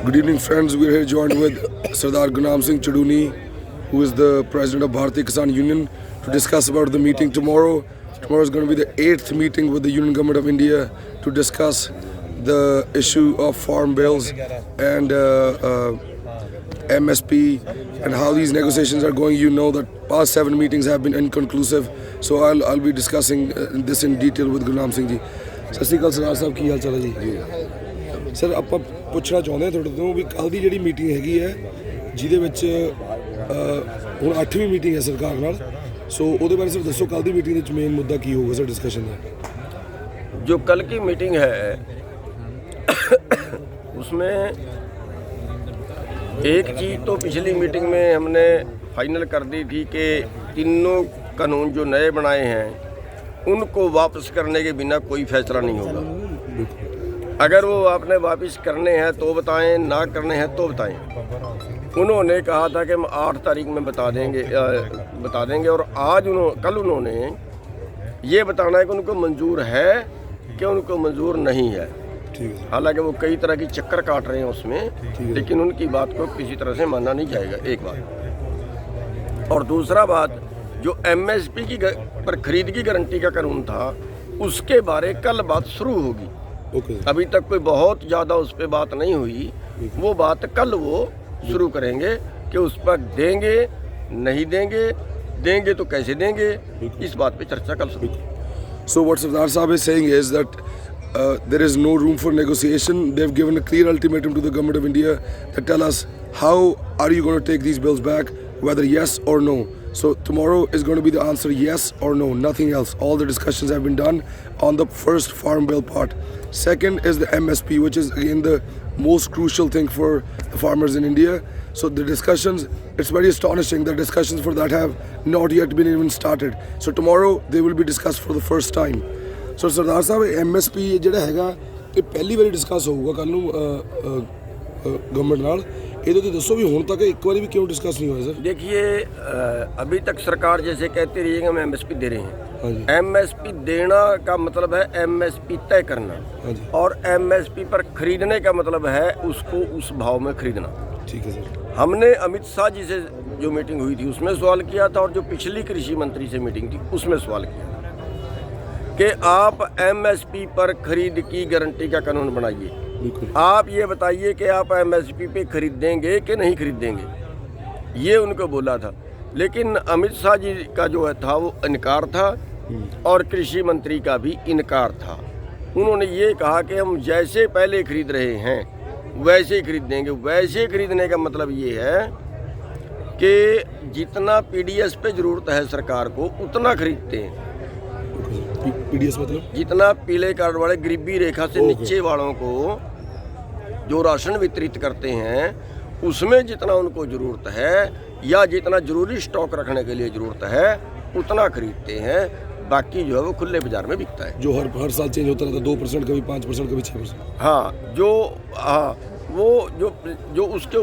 Good evening, friends. We're here joined with Sardar Gurnaam Singh Chuduni, who is the president of Bharatiya Kisan Union, to discuss about the meeting tomorrow. Tomorrow is going to be the 8th meeting with the Union Government of India to discuss the issue of farm bills and MSP and how these negotiations are going. You know that past 7 meetings have been inconclusive, so I'll be discussing this in detail with Gurnaam Singh ji. ਸਤਿ ਸ਼੍ਰੀ ਅਕਾਲ ਸਰਦਾਰ ਸਾਹਿਬ, ਕੀ ਹਾਲ ਚਾਲ ਹੈ ਜੀ? Sir, ਆਪਾਂ ਪੁੱਛਣਾ ਚਾਹੁੰਦੇ ਹਾਂ ਤੁਹਾਡੇ ਤੋਂ ਵੀ ਕੱਲ੍ਹ ਦੀ ਜਿਹੜੀ ਮੀਟਿੰਗ ਹੈਗੀ ਹੈ ਜਿਹਦੇ ਵਿੱਚ ਹੁਣ 8ਵੀਂ ਮੀਟਿੰਗ ਹੈ ਸਰਕਾਰ ਨਾਲ, ਸੋ ਉਹਦੇ ਬਾਰੇ ਸਰ ਦੱਸੋ, ਕੱਲ੍ਹ ਦੀ ਮੀਟਿੰਗ ਦੇ ਵਿੱਚ ਮੇਨ ਮੁੱਦਾ ਕੀ ਹੋਊਗਾ ਸਰ डिस्कशन ਦਾ? जो कल की मीटिंग है उसमें एक चीज़ तो पिछली मीटिंग में हमने फाइनल कर दी थी कि तीनों कानून जो नए बनाए हैं उनको वापस करने के बिना कोई फैसला नहीं होगा। अगर वो आपने वापस करने हैं तो बताएं, ना करने हैं तो बताएं। उन्होंने कहा था कि हम 8 तारीख में बता देंगे और आज कल उन्होंने ये बताना है कि उनको मंजूर है कि उनको मंजूर नहीं है। हालांकि वो कई तरह की चक्कर काट रहे हैं उसमें, लेकिन उनकी बात को किसी तरह से माना नहीं जाएगा, एक बात। और दूसरा बात, जो MSP की पर खरीद की गारंटी का कानून था उसके बारे कल बात शुरू होगी। अभी तक कोई बहुत ज़्यादा उस पर बात नहीं हुई, वो बात कल वो शुरू करेंगे कि उस पर देंगे नहीं देंगे, देंगे तो कैसे देंगे, इस बात पे चर्चा कल शुरू। So what Sardar Sahab is saying is that there is no room for negotiation. They've given a clear ultimatum to the government of India that tell us how are you going to take these bills back, whether yes or no. So tomorrow is going to be the answer yes or no, nothing else. All the discussions have been done on the first farm bill part. Second is the MSP, which is again the most crucial thing for the farmers in India. So the discussions, it's very astonishing that discussions for that have not yet been even started. So tomorrow they will be discussed for the first time. So Sardar Sahab, MSP ਜਿਹੜਾ ਹੈਗਾ ਇਹ ਪਹਿਲੀ ਵਾਰੀ discuss ਹੋਊਗਾ ਕੱਲ ਨੂੰ government ਨਾਲ। ਇਹਦੇ ਤੇ ਦੱਸੋ ਵੀ ਹੁਣ ਤੱਕ ਇੱਕ ਵਾਰੀ ਵੀ ਕਿਉਂ डिस्कस नहीं हुआ सर? देखिए, अभी तक सरकार जैसे कहती रही है कि हम MSP दे रहे हैं। MSP देना का मतलब है MSP तय करना, और MSP पर खरीदने का मतलब है उसको उस भाव में खरीदना। ठीक है सर। हमने अमित शाह जी से जो मीटिंग हुई थी उसमें सवाल किया था, और जो पिछली कृषि मंत्री से मीटिंग थी उसमें सवाल किया था कि आप MSP पर खरीद की गारंटी का कानून बनाइए। आप ये बताइए कि आप MSP पे खरीदेंगे कि नहीं खरीदेंगे, ये उनको बोला था। लेकिन अमित शाह जी का जो है था वो इनकार था, और कृषि मंत्री का भी इनकार था। उन्होंने ये कहा कि हम जैसे पहले खरीद रहे हैं वैसे ही खरीद देंगे। वैसे खरीदने का मतलब ये है कि जितना PDS पे ज़रूरत है सरकार को उतना खरीदते हैं। PDS मतलब जितना पीले कार्ड वाले गरीबी रेखा से नीचे वालों को जो राशन वितरित करते हैं उसमें जितना उनको ज़रूरत है या जितना ज़रूरी स्टॉक रखने के लिए ज़रूरत है उतना खरीदते हैं। बाकी जो है वो खुले बाजार में बिकता है, जो हर साल चेंज होता रहता है, 2% कभी 5% कभी 6%। हाँ, वो जो उसके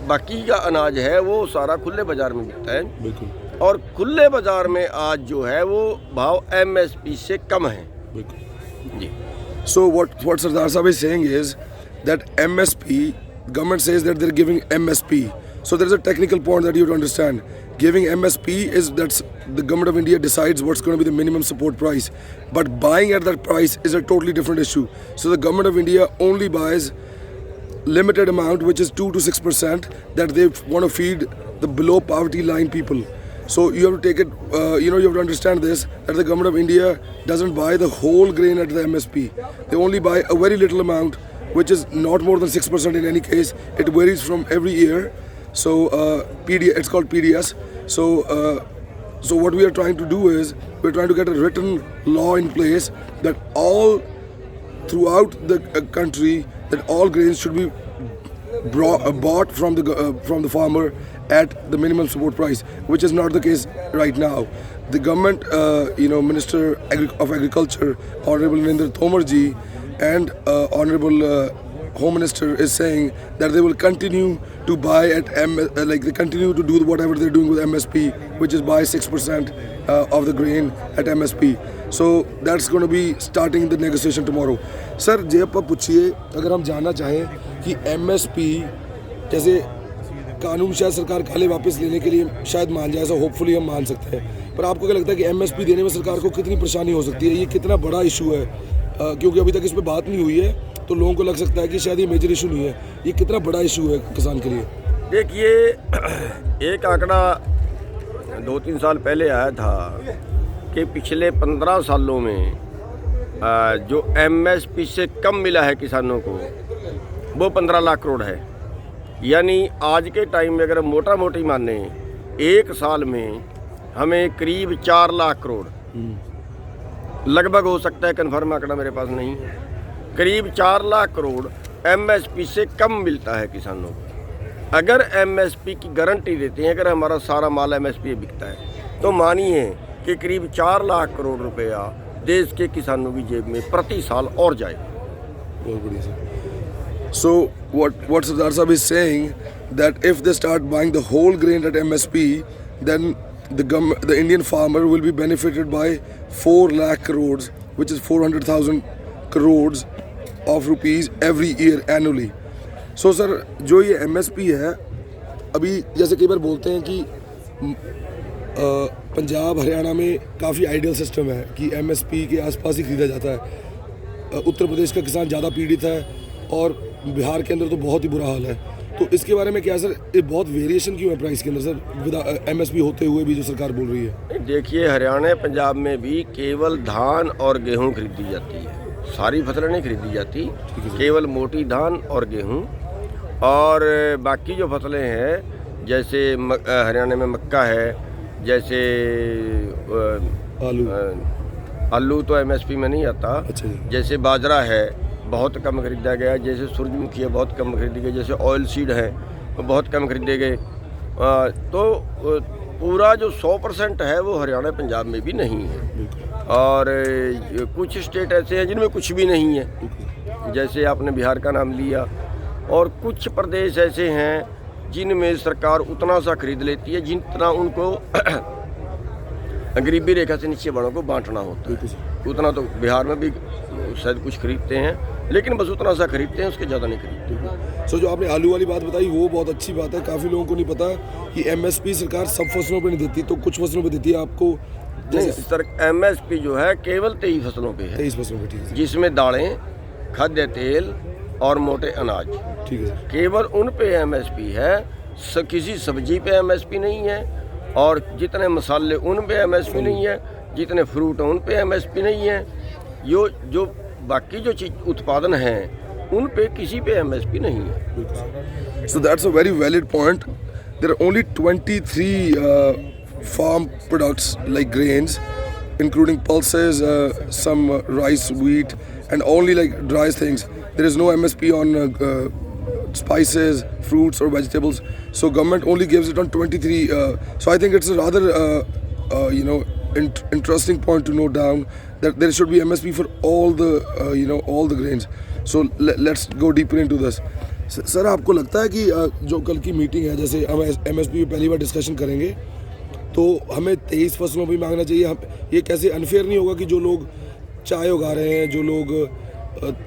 बाकी का अनाज है वो सारा खुले बाजार में बिकता है। बिल्कुल। और खुले बाजार में आज जो है वो भाव MSP से कम है। बिल्कुल जी। So what Sardar Sahab is saying is that MSP, government says that they're giving MSP. So there's a technical point that you have to understand. Giving MSP is that the government of India decides what's going to be the minimum support price. But buying at that price is a totally different issue. So the government of India only buys limited amount, which is 2 to 6% that they want to feed the below poverty line people. So you have to take it, you have to understand this, that the government of India doesn't buy the whole grain at the MSP. They only buy a very little amount, which is not more than 6% in any case. It varies from every year. So it's called PDS. So what we are trying to do is we're trying to get a written law in place that all throughout the country that all grains should be bought from the farmer at the minimum support price, which is not the case right now. The government, Minister of Agriculture, Honorable Narendra Tomar ji, and Honorable Home Minister is saying that they will continue to buy at they continue to do whatever they're doing with MSP, which is buy 6% of the grain at MSP. So that's going to be starting the negotiation tomorrow. Sir, जे आप पूछिए, अगर हम जानना चाहें कि MSP जैसे कानून शायद सरकार काले वापस लेने के लिए शायद मान जाए, ऐसा होपफुली हम मान सकते हैं, पर आपको क्या लगता है कि MSP देने में सरकार को कितनी परेशानी हो सकती है? ये कितना बड़ा इशू है? क्योंकि अभी तक इस पर बात नहीं हुई है, तो लोगों को लग सकता है कि शायद ये मेजर इशू नहीं है. ये कितना बड़ा इशू है किसान के लिए? देखिए, एक आंकड़ा 2-3 साल पहले आया था कि पिछले 15 सालों में जो MSP से कम मिला है किसानों को वो 15 लाख करोड़ है. यानी आज के टाइम में अगर मोटा मोटी माने, एक साल में हमें करीब 4 लाख करोड़ लगभग हो सकता है, कन्फर्म आंकड़ा मेरे पास नहीं है, करीब 4 लाख करोड़ MSP से कम मिलता है किसानों को. अगर MSP की गारंटी देते हैं, अगर हमारा सारा माल MSP बिकता है, तो मानिए कि करीब 4 लाख करोड़ रुपया देश के किसानों की जेब में प्रति साल और जाएगा. बहुत बढ़िया sir. So what Sardar Sahab is saying that if they start buying the whole grain at MSP, then the Indian farmer will be benefited by 4 lakh crores, which is 400,000 crores of rupees every year annually. So sir, जो ये MSP है, अभी जैसे कई बार बोलते हैं कि पंजाब हरियाणा में काफ़ी आइडियल सिस्टम है कि MSP के आसपास ही खरीदा जाता है. उत्तर प्रदेश का किसान ज़्यादा पीड़ित है और बिहार के अंदर तो बहुत ही बुरा हाल है. तो इसके बारे में क्या सर, ये बहुत वेरिएशन क्यों है प्राइस के अंदर सर, विद MSP होते हुए भी जो सरकार बोल रही है? देखिए, हरियाणा पंजाब में भी केवल धान और गेहूं खरीदी जाती है, सारी फसलें नहीं खरीदी जाती, केवल मोटी धान और गेहूं. और बाकी जो फसलें हैं, जैसे हरियाणा में मक्का है, जैसे आलू तो MSP में नहीं आता. अच्छा. जैसे बाजरा है, बहुत कम खरीदा गया. जैसे सूरजमुखी है, बहुत कम खरीदी गई. जैसे ऑयल सीड है, वो बहुत कम खरीदे गए. तो पूरा जो 100% है वो हरियाणा पंजाब में भी नहीं है. और कुछ स्टेट ऐसे हैं जिनमें कुछ भी नहीं है, जैसे आपने बिहार का नाम लिया. और कुछ प्रदेश ऐसे हैं जिनमें सरकार उतना सा खरीद लेती है जितना उनको गरीबी रेखा से नीचे वालों को बांटना होता है. उतना तो बिहार में भी शायद कुछ खरीदते हैं, लेकिन बस उतना सा खरीदते हैं, उसके ज़्यादा नहीं खरीदते. सो जो आपने आलू वाली बात बताई वो बहुत अच्छी बात है. काफ़ी लोगों को नहीं पता कि MSP सरकार सब फसलों पे नहीं देती, तो कुछ फसलों पे देती है आपको. नहीं सर, MSP जो है केवल 23 फसलों पे है. 23 फसलों पे, ठीक है, जिसमें दालें, खाद्य तेल और मोटे अनाज, ठीक है. केवल उन पे MSP है. किसी सब्जी पे MSP नहीं है, और जितने मसाले उन पे MSP नहीं है, जितने फ्रूट उन पे MSP नहीं है. जो बाकी जो चीज उत्पादन हैं उन पे किसी पे MSP नहीं है. So that's a very valid point. There are only 23 farm products like grains, including pulses, some rice, wheat, and only like dry things. There is no MSP on spices, fruits or vegetables. So government only gives it on 23. So I think it's a rather interesting point to note down that there should be MSP for all the all the grains. So let's go deeper into this. Sir, आपको लगता है कि जो कल की meeting है, जैसे हम MSP पे पहली बार डिस्कशन करेंगे, तो हमें 23 फसलों पे मांगना चाहिए? ये कैसे अनफेयर नहीं होगा कि जो लोग चाय उगा रहे हैं, जो लोग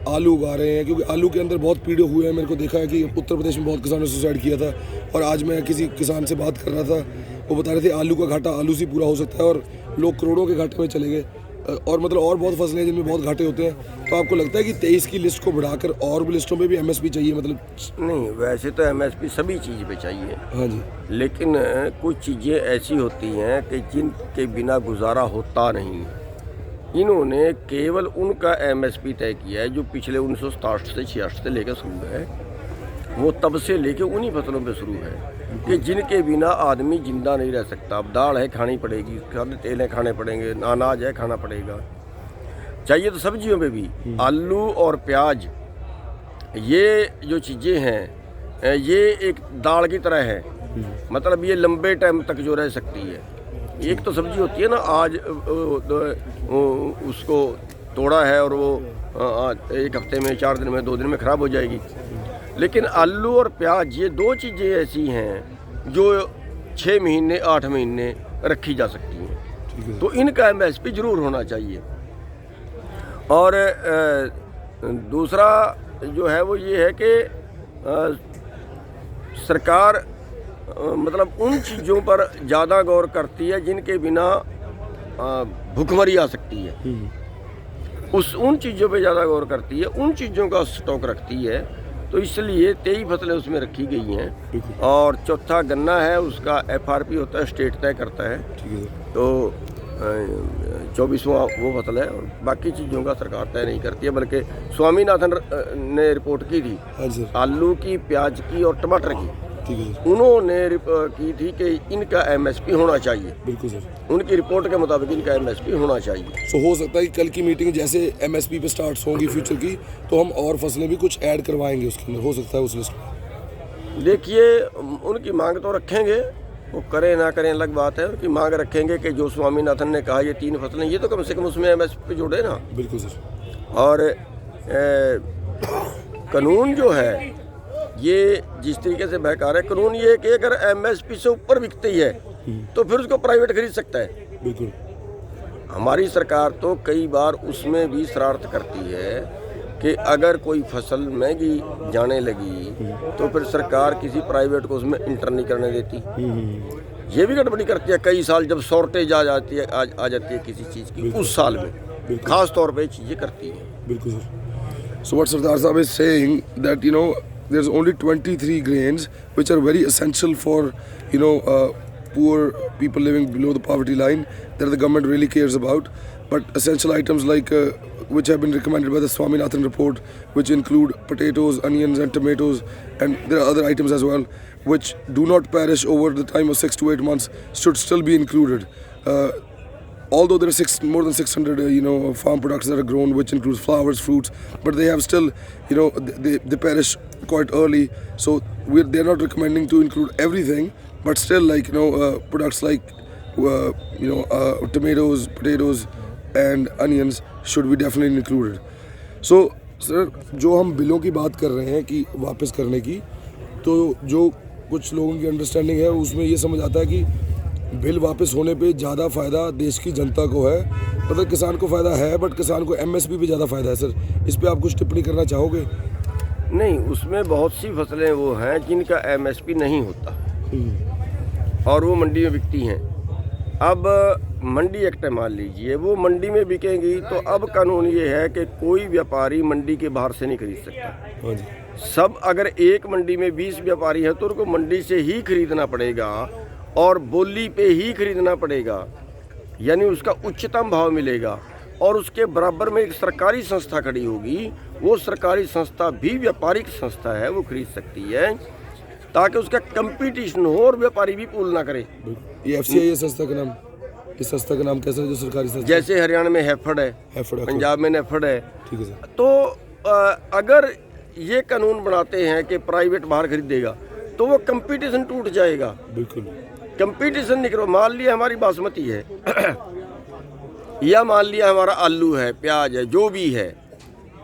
आलू उगा रहे हैं, क्योंकि आलू के अंदर बहुत पीड़े हुए हैं. मेरे को देखा है कि उत्तर प्रदेश में बहुत किसानों ने सुसाइड किया था. और आज मैं किसी किसान से बात कर रहा था, वो बता रहे थे आलू का घाटा आलू से पूरा हो सकता है, और लोग करोड़ों के घाटे में चले गए. और मतलब और बहुत फसलें हैं जिनमें बहुत घाटे होते हैं. तो आपको लगता है कि 23 की लिस्ट को बढ़ाकर और भी लिस्टों पे भी MSP चाहिए? मतलब नहीं, वैसे तो MSP सभी चीज़ पे चाहिए. हाँ जी. लेकिन कुछ चीज़ें ऐसी होती हैं कि जिनके बिना गुजारा होता नहीं. इन्होंने केवल उनका MSP तय किया है जो पिछले 1967 से 66 से लेकर शुरू है. वो तब से लेके उन्हीं फसलों पे शुरू है कि जिनके बिना आदमी जिंदा नहीं रह सकता. अब दाल है, खानी पड़ेगी. खाद्य तेल है, खाने पड़ेंगे. अनाज है, खाना पड़ेगा. चाहिए तो सब्जियों पे भी. आलू और प्याज, ये जो चीज़ें हैं, ये एक दाल की तरह है. मतलब ये लंबे टाइम तक जो रह सकती है. एक तो सब्जी होती है ना, आज उसको तोड़ा है और वो आज 1 हफ्ते में, 4 दिन में, 2 दिन में ख़राब हो जाएगी। लेकिन आलू और प्याज ये 2 चीज़ें ऐसी हैं जो 6 महीने 8 महीने रखी जा सकती हैं, तो इनका एमएसपी ज़रूर होना चाहिए। और दूसरा जो है वो ये है कि सरकार मतलब उन चीज़ों पर ज़्यादा गौर करती है जिनके बिना भुखमरी आ सकती है, उन चीज़ों पे ज़्यादा गौर करती है, उन चीज़ों का स्टॉक रखती है। तो इसलिए 23 फसलें उसमें रखी गई हैं। और चौथा गन्ना है, उसका FRP होता है, स्टेट तय करता है। तो 24वां वो फसल है, और बाकी चीज़ों का सरकार तय नहीं करती है। बल्कि स्वामीनाथन ने रिपोर्ट की थी आलू की, प्याज की और टमाटर की, उन्होंने की थी कि इनका MSP होना चाहिए। बिल्कुल सर, उनकी रिपोर्ट के मुताबिक इनका MSP होना चाहिए। सो हो सकता है कि कल की मीटिंग जैसे MSP पे स्टार्ट होंगी फ्यूचर की, तो हम और फसलें भी कुछ ऐड करवाएंगे उसके अंदर, हो सकता है उस लिस्ट में। देखिए, उनकी मांग तो रखेंगे, वो करें ना करें अलग बात है। उनकी मांग रखेंगे कि जो स्वामीनाथन ने कहा ये 3 फसलें, ये तो कम से कम उसमें MSP जोड़े ना। बिल्कुल सर। और कानून जो है ये जिस तरीके से बहकार है, कानून ये है कि अगर MSP से ऊपर बिकती है तो फिर उसको प्राइवेट खरीद सकता है। बिल्कुल। हमारी सरकार तो कई बार उसमें भी शरारत करती है कि अगर कोई फसल महंगी जाने लगी तो फिर सरकार किसी प्राइवेट को उसमें इंटर नहीं करने देती। ये भी गड़बड़ी करती है कई साल, जब शॉर्टेज आ जाती है किसी चीज़ की, उस साल में खास तौर पे चीज़ें करती है। बिल्कुल sir. So what Sardar Sahab is saying that there's only 23 grains which are very essential for poor people living below the poverty line that the government really cares about. But essential items like which have been recommended by the Swaminathan report, which include potatoes, onions and tomatoes, and there are other items as well which do not perish over the time of 6 to 8 months, should still be included. Although there are more than 600 farm products that are grown, which includes flowers, fruits, but they have still they perish quite early. So they're not recommending to include everything, but still products like tomatoes, potatoes and onions should be definitely included. So sir, जो हम बिलों की बात कर रहे हैं कि वापस करने की, तो जो कुछ लोगों की अंडरस्टैंडिंग है उसमें ये समझ आता है कि बिल वापस होने पे ज़्यादा फ़ायदा देश की जनता को है। मतलब किसान को फ़ायदा है, बट किसान को MSP पे ज़्यादा फ़ायदा है। सर, इस पे आप कुछ टिप्पणी करना चाहोगे? नहीं, उसमें बहुत सी फसलें वो हैं जिनका MSP नहीं होता और वो मंडी में बिकती हैं। अब मंडी एक्ट मान लीजिए, वो मंडी में बिकेंगी तो अब कानून ये है कि कोई व्यापारी मंडी के बाहर से नहीं खरीद सकता। सब अगर एक मंडी में 20 व्यापारी हैं तो उनको मंडी से ही खरीदना पड़ेगा और बोली पे ही खरीदना पड़ेगा, यानी उसका उच्चतम भाव मिलेगा। और उसके बराबर में एक सरकारी संस्था खड़ी होगी, वो सरकारी संस्था भी व्यापारिक संस्था है, वो खरीद सकती है ताकि उसका कंपटीशन हो और व्यापारी भी पूल ना करे। ये FCI संस्था का नाम, इस संस्था का नाम कैसा है जो सरकारी संस्था? जैसे हरियाणा में हैफेड है, पंजाब में नेफेड है। ठीक है सर। तो अगर ये कानून बनाते हैं कि प्राइवेट बाहर खरीदेगा तो वो कंपटीशन टूट जाएगा। बिल्कुल, कंपटीशन निकलो। मान लिया हमारी बासमती है या मान लिया हमारा आलू है, प्याज है, जो भी है,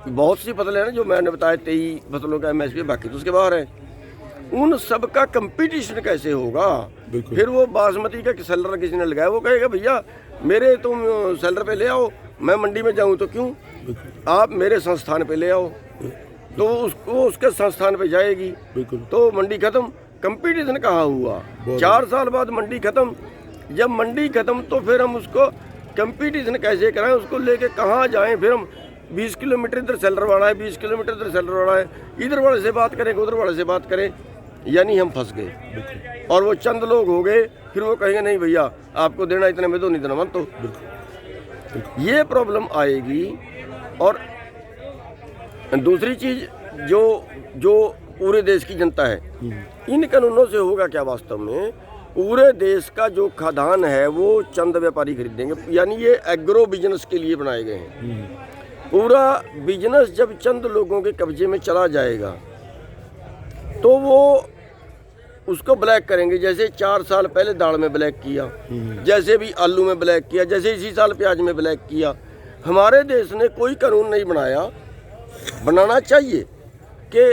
बहुत सी फसलें हैं ना जो मैंने बताया 23 फसलों का MSP, बाकी तो उसके बाहर है। उन सब का कंपटीशन कैसे होगा? फिर वो बासमती का सेलर किसी ने लगाया, वो कहेगा भैया मेरे तुम सेलर पे ले आओ, मैं मंडी में जाऊँ तो क्यों, आप मेरे संस्थान पे ले आओ। तो उसको उसके संस्थान पे जाएगी तो मंडी खत्म। कंपटीशन कहाँ हुआ? 4 साल बाद मंडी खत्म। जब मंडी खत्म तो फिर हम उसको कंपटीशन कैसे कराएं, उसको लेके कहाँ जाएं? फिर हम 20 किलोमीटर इधर सेलर वाला है, 20 किलोमीटर इधर सेलर वाला है, इधर वाले से बात करें उधर वाले से बात करें, यानी हम फंस गए। और वो चंद लोग हो गए, फिर वो कहेंगे नहीं भैया आपको देना इतने में दो, नहीं देना मत। तो ये प्रॉब्लम आएगी। और दूसरी चीज़ जो पूरे देश की जनता है, इन कानूनों से होगा क्या? वास्तव में पूरे देश का जो खाद्यान्न है वो चंद व्यापारी खरीदेंगे, यानी ये एग्रो बिजनेस के लिए बनाए गए हैं। पूरा बिजनेस जब चंद लोगों के कब्जे में चला जाएगा तो वो उसको ब्लैक करेंगे। जैसे 4 साल पहले दाल में ब्लैक किया, जैसे भी आलू में ब्लैक किया, जैसे इसी साल प्याज में ब्लैक किया। हमारे देश ने कोई कानून नहीं बनाया, बनाना चाहिए कि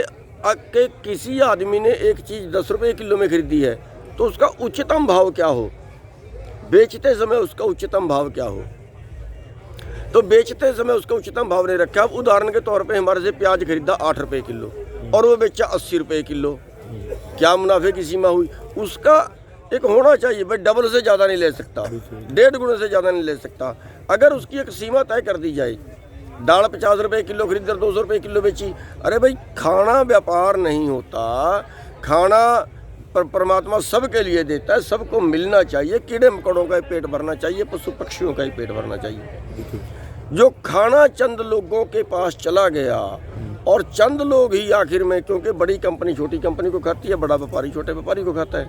किसी आदमी ने एक चीज़ 10 रुपये किलो में खरीदी है तो उसका उच्चतम भाव क्या हो, बेचते समय उसका उच्चतम भाव क्या हो। तो बेचते समय उसका उच्चतम भाव नहीं रखा। अब उदाहरण के तौर पे हमारे से प्याज खरीदा 8 रुपये किलो और वो बेचा 80 रुपये किलो, क्या मुनाफे की सीमा हुई? उसका एक होना चाहिए भाई, डबल से ज़्यादा नहीं ले सकता, 1.5 गुने से ज़्यादा नहीं ले सकता। अगर उसकी एक सीमा तय कर दी जाए, दाल 50 रुपये किलो खरीद कर 200 रुपये किलो बेची, अरे भाई खाना व्यापार नहीं होता, खाना परमात्मा सबके लिए देता है, सबको मिलना चाहिए। कीड़े मकोड़ों का ही पेट भरना चाहिए, पशु पक्षियों का ही पेट भरना चाहिए। जो खाना चंद लोगों के पास चला गया और चंद लोग ही आखिर में, क्योंकि बड़ी कंपनी छोटी कंपनी को खाती है, बड़ा व्यापारी छोटे व्यापारी को खाता है।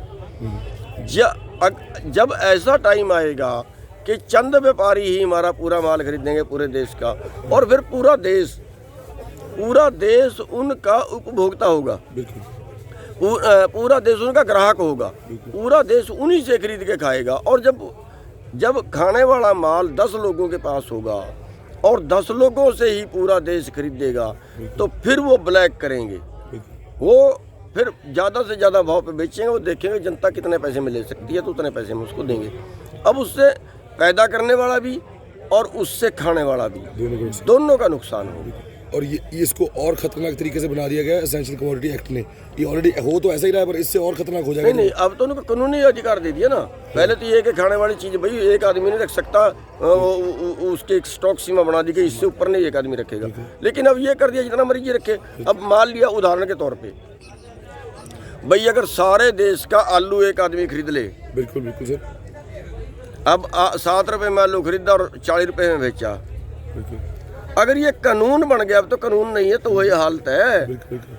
जब ऐसा टाइम आएगा कि चंद व्यापारी ही हमारा पूरा माल खरीदेंगे पूरे देश का, और फिर पूरा देश उनका उपभोक्ता होगा, पूरा देश उनका ग्राहक होगा, पूरा देश उन्हीं से खरीद के खाएगा। और जब खाने वाला माल 10 लोगों के पास होगा और 10 लोगों से ही पूरा देश खरीदेगा, तो फिर वो ब्लैक करेंगे, वो फिर ज़्यादा से ज़्यादा भाव पे बेचेंगे। वो देखेंगे जनता कितने पैसे में ले सकती है तो उतने पैसे में उसको देंगे। अब उससे पैदा करने वाला भी और उससे खाने वाला भी, दोनों का नुकसान होगा। और ये इसको और खतरनाक तरीके से बना दिया गया है एसेंशियल कमोडिटी एक्ट ने। ये ऑलरेडी हो तो ऐसा ही रहा है, पर इससे और खतरनाक हो जाएगा। नहीं, अब तो उनको कानूनी अधिकार दे दिया ना। पहले तो ये कि खाने वाली चीज़ भाई एक आदमी नहीं रख सकता, उसके एक स्टॉक सीमा बना दी गई, इससे ऊपर नहीं एक आदमी रखेगा। लेकिन अब ये कर दिया जितना मर्जी रखे। अब मान लिया उदाहरण के तौर पर भाई, अगर सारे देश का आलू एक आदमी खरीद ले, बिल्कुल बिल्कुल सर, अब 7 रुपये में आलू खरीदा और 40 रुपये में बेचा, अगर ये कानून बन गया, अब तो कानून नहीं है तो वही हालत है।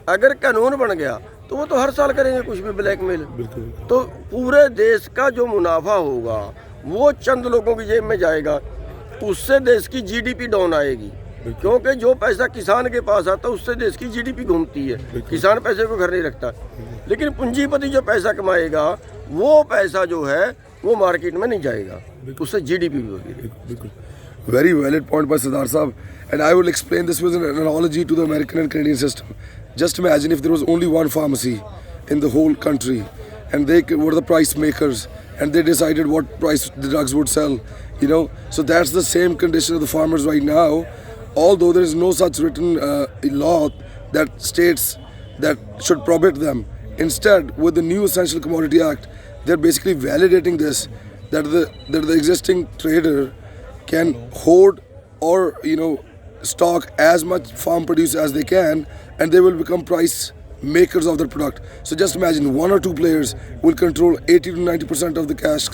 अगर कानून बन गया तो वो तो हर साल करेंगे कुछ भी ब्लैकमेल। तो पूरे देश का जो मुनाफा होगा वो चंद लोगों की जेब में जाएगा, उससे देश की जीडीपी डाउन आएगी। क्योंकि जो पैसा किसान के पास आता है उससे देश की जीडीपी घूमती है, किसान पैसे को घर नहीं रखता। लेकिन पूंजीपति जो पैसा कमाएगा वो पैसा जो है वो मार्केट में नहीं जाएगा, उससे जीडीपी भी होगी। Very valid point by Sardar Saab, and I will explain this with an analogy to the American and Canadian system. Just imagine if there was only one pharmacy in the whole country, and they were the price makers, and they decided what price the drugs would sell. So that's the same condition of the farmers right now. Although there is no such written law that states that should prohibit them. Instead, with the new Essential Commodity Act, they're basically validating this, that the existing trader can hoard or stock as much farm produce as they can, and they will become price makers of their product. So just imagine 1 or 2 players will control 80 to 90% of the cash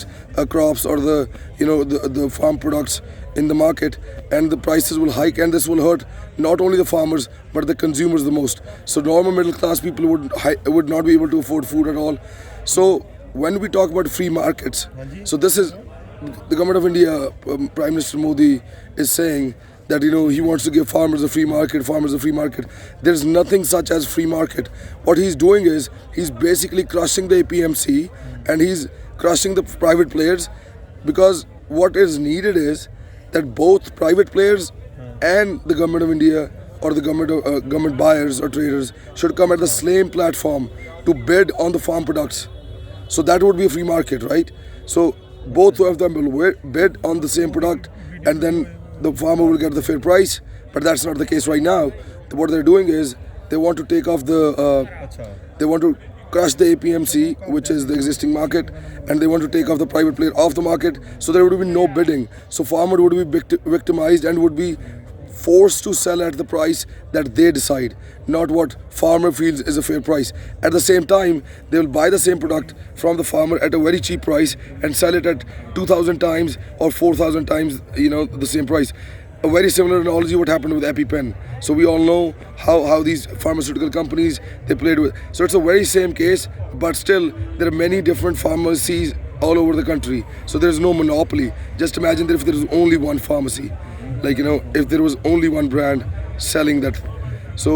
crops or the farm products in the market, and the prices will hike, and this will hurt not only the farmers but the consumers the most. So normal middle class people would not be able to afford food at all. So when we talk about free markets, so this is the government of India, Prime Minister Modi is saying that he wants to give farmers a free market. There's nothing such as free market. What he's doing is he's basically crushing the APMC and he's crushing the private players, because what is needed is that both private players and the government of India or the government buyers or traders should come at the same platform to bid on the farm products. So that would be a free market, right? So both of them will bid on the same product, and then the farmer will get the fair price. But that's not the case right now. What they're doing is they want to take off they want to crush the APMC, which is the existing market, and they want to take off the private player off the market, so there would be no bidding. So farmer would be victimized and would be forced to sell at the price that they decide, not what farmer feels is a fair price. At the same time, they will buy the same product from the farmer at a very cheap price and sell it at 2,000 times or 4,000 times the same price. A very similar analogy what happened with EpiPen. So we all know how these pharmaceutical companies, they played with. So it's a very same case, but still there are many different pharmacies all over the country. So there is no monopoly. Just imagine that if there is only one pharmacy, if there was only one brand selling that. So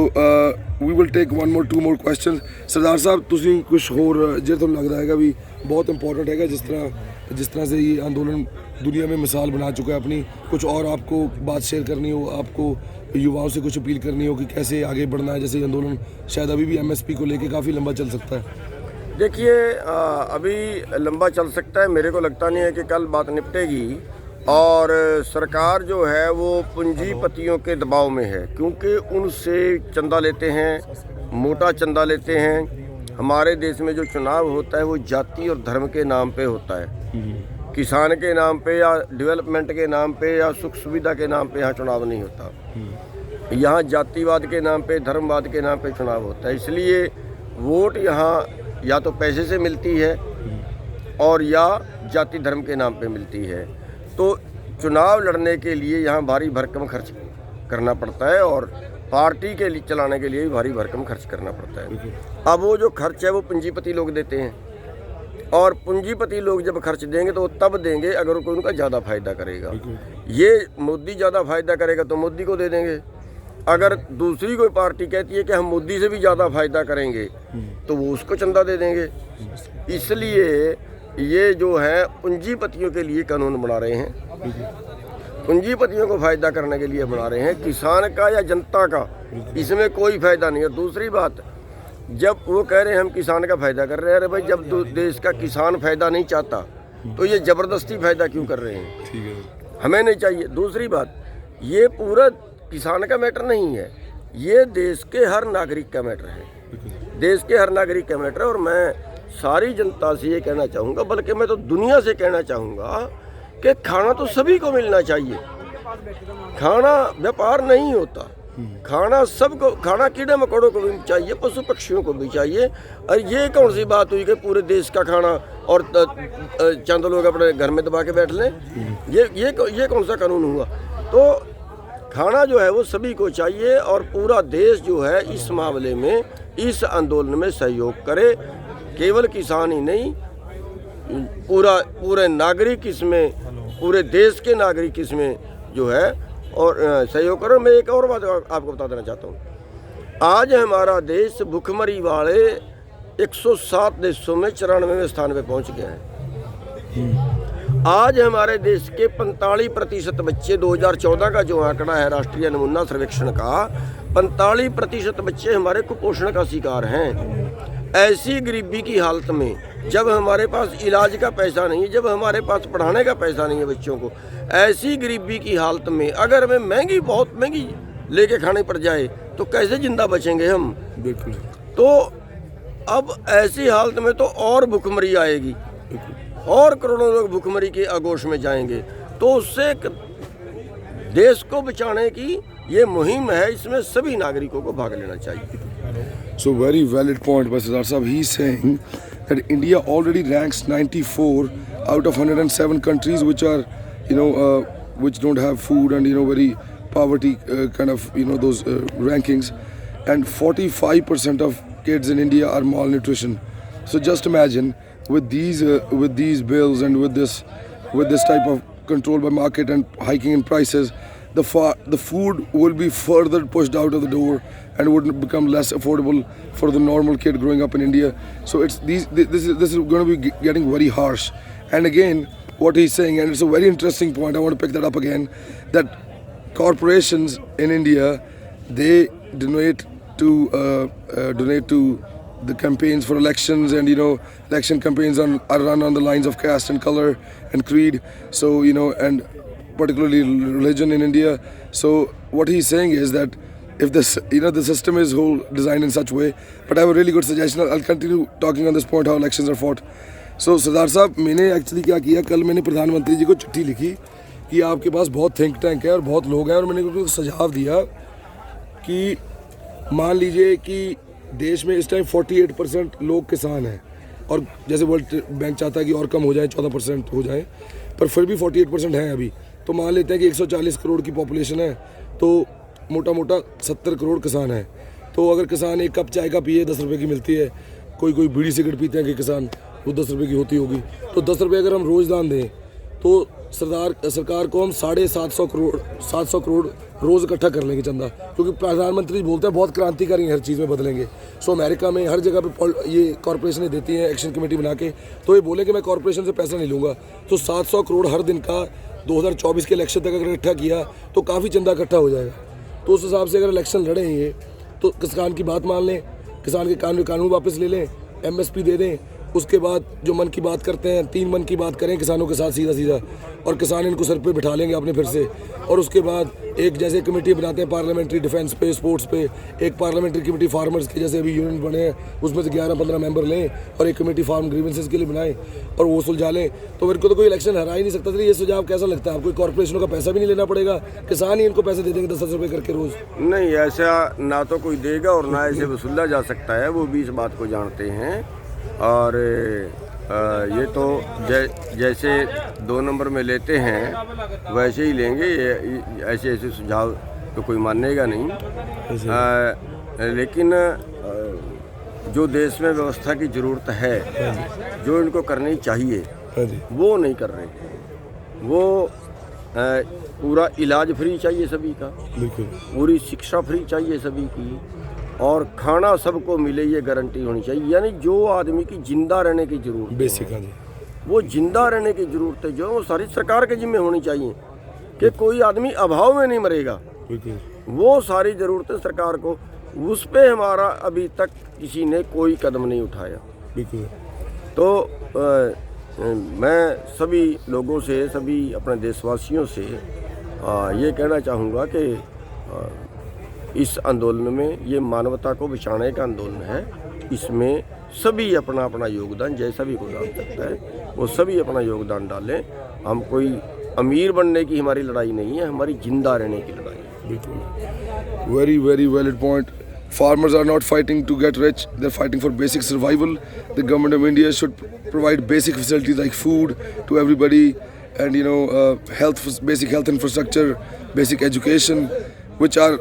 we will take 2 more questions. सरदार साहब, ਤੁਸੀਂ कुछ होर जे ਤੁਹਾਨੂੰ लगता है भी बहुत important है, जिस तरह से ये आंदोलन दुनिया में मिसाल बना चुका है अपनी। कुछ और आपको बात शेयर करनी हो, आपको युवाओं से कुछ अपील करनी हो कि कैसे आगे बढ़ना है, जैसे ये आंदोलन शायद अभी भी एमएसपी को लेके काफ़ी लंबा चल सकता है? देखिए, अभी लंबा चल सकता है, मेरे को लगता नहीं है कि कल बात निपटेगी। और सरकार जो है वो पूंजीपतियों के दबाव में है, क्योंकि उनसे चंदा लेते हैं, मोटा चंदा लेते हैं। हमारे देश में जो चुनाव होता है वो जाति और धर्म के नाम पे होता है, किसान के नाम पे या डेवलपमेंट के नाम पे या सुख सुविधा के नाम पे यहाँ चुनाव नहीं होता। यहाँ जातिवाद के नाम पे, धर्मवाद के नाम पे चुनाव होता है। इसलिए वोट यहाँ या तो पैसे से मिलती है और या जाति धर्म के नाम पे मिलती है। तो चुनाव लड़ने के लिए यहाँ भारी भरकम खर्च करना पड़ता है और पार्टी के लिए चलाने के लिए भी भारी भरकम खर्च करना पड़ता है। अब वो जो खर्च है वो पूंजीपति लोग देते हैं, और पूंजीपति लोग जब खर्च देंगे तो वो तब देंगे अगर कोई उनका ज़्यादा फायदा करेगा। ये मोदी ज़्यादा फायदा करेगा तो मोदी को दे देंगे। अगर दूसरी कोई पार्टी कहती है कि हम मोदी से भी ज़्यादा फायदा करेंगे तो वो उसको चंदा दे देंगे। इसलिए ये जो है पूंजीपतियों के लिए कानून बना रहे हैं, पूंजीपतियों को फायदा करने के लिए बना रहे हैं। किसान का या जनता का इसमें कोई फायदा नहीं है। दूसरी बात, जब वो कह रहे हैं हम किसान का फायदा कर रहे हैं, अरे भाई जब देश का किसान फायदा नहीं चाहता तो ये जबरदस्ती फायदा क्यों कर रहे हैं? ठीक है, हमें नहीं चाहिए। दूसरी बात, ये पूरा किसान का मैटर नहीं है, ये देश के हर नागरिक का मैटर है, देश के हर नागरिक का मैटर है। और मैं सारी जनता से ये कहना चाहूँगा, बल्कि मैं तो दुनिया से कहना चाहूँगा कि खाना तो सभी को मिलना चाहिए। खाना व्यापार नहीं होता, खाना सबको, खाना कीड़े मकोड़ों को भी चाहिए, पशु पक्षियों को भी चाहिए। और ये कौन सी बात हुई कि पूरे देश का खाना और चंद लोग अपने घर में दबा के बैठ लें? ये कौन सा कानून हुआ? तो खाना जो है वो सभी को चाहिए और पूरा देश जो है इस मामले में, इस आंदोलन में सहयोग करे। केवल किसान ही नहीं, पूरे नागरिक इसमें, पूरे देश के नागरिक इसमें जो है और सहयोग करो। मैं एक और बात आपको बता देना चाहता हूँ, आज हमारा देश भुखमरी वाले 107 देशों में 94वें स्थान पे पहुँच गया है। आज हमारे देश के 45% बच्चे, 2014 का जो आंकड़ा है राष्ट्रीय नमूना सर्वेक्षण का, 45% बच्चे हमारे कुपोषण का शिकार हैं। ऐसी गरीबी की हालत में, जब हमारे पास इलाज का पैसा नहीं है, जब हमारे पास पढ़ाने का पैसा नहीं है बच्चों को, ऐसी गरीबी की हालत में अगर हमें महंगी, बहुत महंगी लेके खानी पड़ जाए तो कैसे जिंदा बचेंगे हम? बिल्कुल। तो अब ऐसी हालत में तो और भुखमरी आएगी और करोड़ों लोग भुखमरी के आगोश में जाएंगे। तो उससे देश को बचाने की ये मुहिम है, इसमें सभी नागरिकों को भाग लेना चाहिए। So very valid point by Siddharth Sahab. He's saying that India already ranks 94 out of 107 countries which are, which don't have food and, very poverty kind of, those rankings. And 45% of kids in India are malnutrition. So just imagine with these bills and with this type of control by market and hiking in prices, the food will be further pushed out of the door and would become less affordable for the normal kid growing up in India. So this is going to be getting very harsh. And again, what he's saying, and it's a very interesting point, I want to pick that up again, that corporations in India, they donate to the campaigns for elections, and election campaigns are run on the lines of caste and color and creed. So and particularly religion in India. So what he's saying is that if this, the system is whole designed in such way, but I have a really good suggestion. I'll continue talking on this point, how elections are fought. So Siddharth साहब, मैंने actually क्या किया, कल मैंने प्रधानमंत्री जी को चिट्ठी लिखी कि आपके पास बहुत थिंक टैंक है और बहुत लोग हैं, और मैंने उनको सुझाव दिया कि मान लीजिए कि देश में इस टाइम 48% लोग किसान हैं, और जैसे वर्ल्ड बैंक चाहता है कि और कम हो जाए, 14% हो जाए, पर फिर भी 48% हैं अभी। तो मान लेते हैं कि 140 करोड़ की पॉपुलेशन है, तो मोटा मोटा 70 करोड़ किसान हैं। तो अगर किसान एक कप चाय का पिए 10 रुपये की मिलती है, कोई बीड़ी सिगरेट पीते हैं कि किसान, वो 10 रुपये की होती होगी, तो 10 रुपये अगर हम रोज़ दान दें तो सरकार को हम 750 करोड़ रोज़ इकट्ठा कर लेंगे चंदा, क्योंकि प्रधानमंत्री बोलते हैं बहुत क्रांतिकारी हैं, हर चीज़ में बदलेंगे। सो अमेरिका में हर जगह पे ये कॉरपोरेशनें देती हैं एक्शन कमेटी बना के, तो ये बोले कि मैं कॉरपोरेशन से पैसा नहीं लूँगा, तो 700 करोड़ हर दिन का 2024 के इलेक्शन तक अगर इकट्ठा किया तो काफ़ी चंदा इकट्ठा हो जाएगा। तो उस हिसाब से अगर इलेक्शन लड़ेंगे तो किसान की बात मान लें, किसान के कानून वापस ले लें, MSP दे दें, उसके बाद जो मन की बात करते हैं 3 मन की बात करें किसानों के साथ सीधा, और किसान इनको सर पे बिठा लेंगे अपने फिर से। और उसके बाद एक जैसे कमेटी बनाते हैं पार्लियामेंट्री डिफेंस पे, स्पोर्ट्स पे, एक पार्लियामेंट्री कमेटी फार्मर्स की, जैसे अभी यूनियन बने हैं उसमें से 11-15 मेंबर लें, और एक कमेटी फार्म ग्रीवेंसेस के लिए बनाएं और वो सुलझा लें, तो मेरे को तो कोई इलेक्शन हरा ही नहीं सकता। ये सुझाव कैसा लगता है आपको? कॉर्पोरेशनों का पैसा भी नहीं लेना पड़ेगा, किसान ही इनको पैसे दे देंगे 10-10 रुपये करके रोज़। नहीं, ऐसा ना तो कोई देगा और ना ऐसे वसूला जा सकता है, वो भी इस बात को जानते हैं। और ये तो जैसे 2 नंबर में लेते हैं वैसे ही लेंगे, ऐसे सुझाव तो कोई मानेगा नहीं। लेकिन जो देश में व्यवस्था की ज़रूरत है, जो इनको करनी चाहिए वो नहीं कर रहे। वो पूरा इलाज फ्री चाहिए सभी का, पूरी शिक्षा फ्री चाहिए सभी की, और खाना सबको मिले ये गारंटी होनी चाहिए। यानी जो आदमी की जिंदा रहने की जरूरत बेसिक है, वो जिंदा रहने की जरूरत है जो वो सारी सरकार के जिम्मे होनी चाहिए, कि कोई आदमी अभाव में नहीं मरेगा। वो सारी ज़रूरतें सरकार को, उस पे हमारा अभी तक किसी ने कोई कदम नहीं उठाया। तो मैं सभी लोगों से, सभी अपने देशवासियों से ये कहना चाहूँगा कि इस आंदोलन में, ये मानवता को बचाने का आंदोलन है, इसमें सभी अपना अपना योगदान, जैसा भी कोई डाल सकता है वो सभी अपना योगदान डालें। हम कोई अमीर बनने की हमारी लड़ाई नहीं है, हमारी जिंदा रहने की लड़ाई है। Very, very valid point. Farmers are not fighting to get rich, they're fighting for basic survival. The government of India should provide basic facilities like food to everybody, and basic health infrastructure, basic education, which are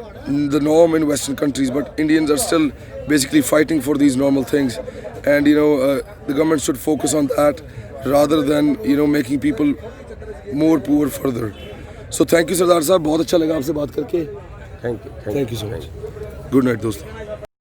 the norm in Western countries, but Indians are still basically fighting for these normal things. And the government should focus on that rather than making people more poor further. So thank you Sardar साहब, बहुत अच्छा लगा आपसे बात करके। Thank you so much. Good night दोस्तों।